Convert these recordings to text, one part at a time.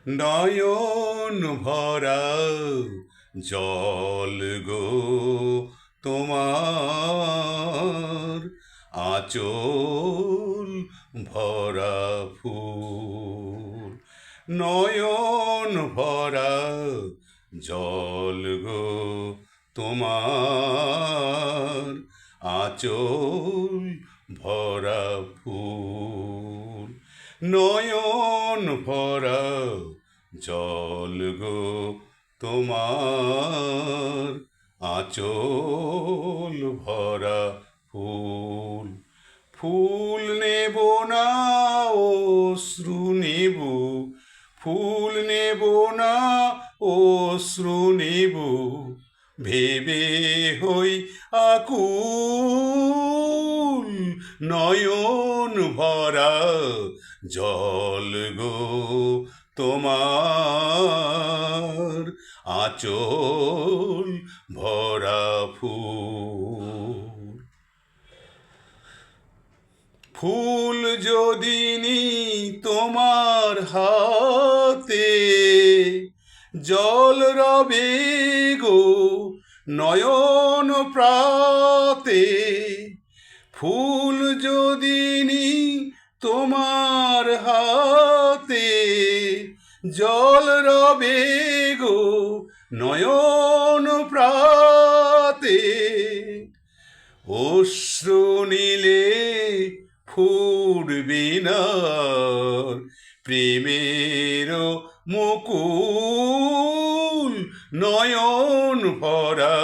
নয়ন ভরা জল গো তোমার, আঁচল ভরা ফুল। নয়ন ভরা জল গো তোমার, আঁচল ভরা ফুল। নয়ন ভরা জল গো তোমার, আঁচল ভরা ফুল। ফুল নেব না অশ্রু নেব, ফুল নেব না অশ্রু নেব, ভেবে হই আকুল। নয়ন ভরা জল গো তোমার, আঁচল ভরা ফুল। ফুল যদি নি তোমার হাতে, জল রবে গো নয়ন প্রাতে। ফুল যদি নি তোমার হাতে, জল রবে গো নয়ন প্রাতে। অশ্রু নীলে ফুটবে না প্রেমের মুকুল। নয়ন ভরা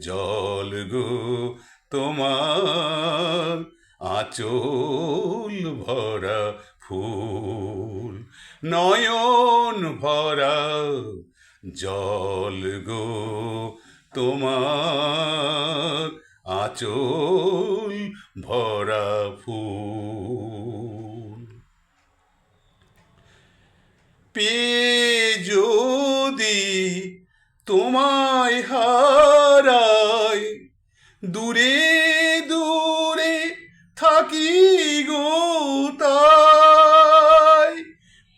জল গো তোমার, আঁচল ভরা ফুল। নয়ন ভরা জল গো তোমার, আঁচল ভরা ফুল। পেয়ে যদি তোমায় হারাই, দূরে দূরে থাকি গো তাই।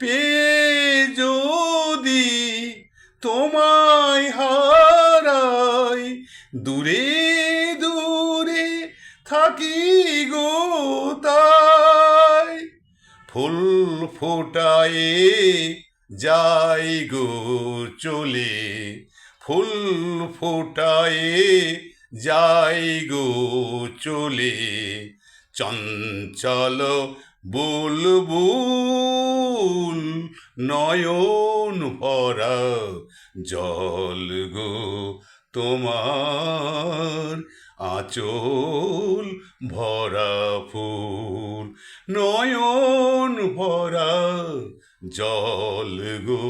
পেয়ে যদি তোমায় হারাই, দূরে দূরে থাকি গো তাই। ফুল ফোটায়ে যাই গো চলে, ফুল ফোটায়ে যাই গো চলে, চঞ্চল বুলবুল। নয়ন ভরা জল গো তোমার, আঁচল ভরা ফুল। নয়ন ভরা জল গো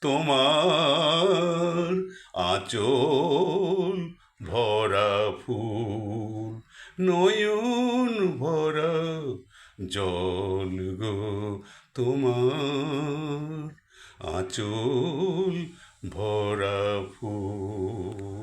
তোমার, আঁচল ভরা ফুল। নয়ন ভরা জল গো তোমার, আঁচল ভরা ফুল।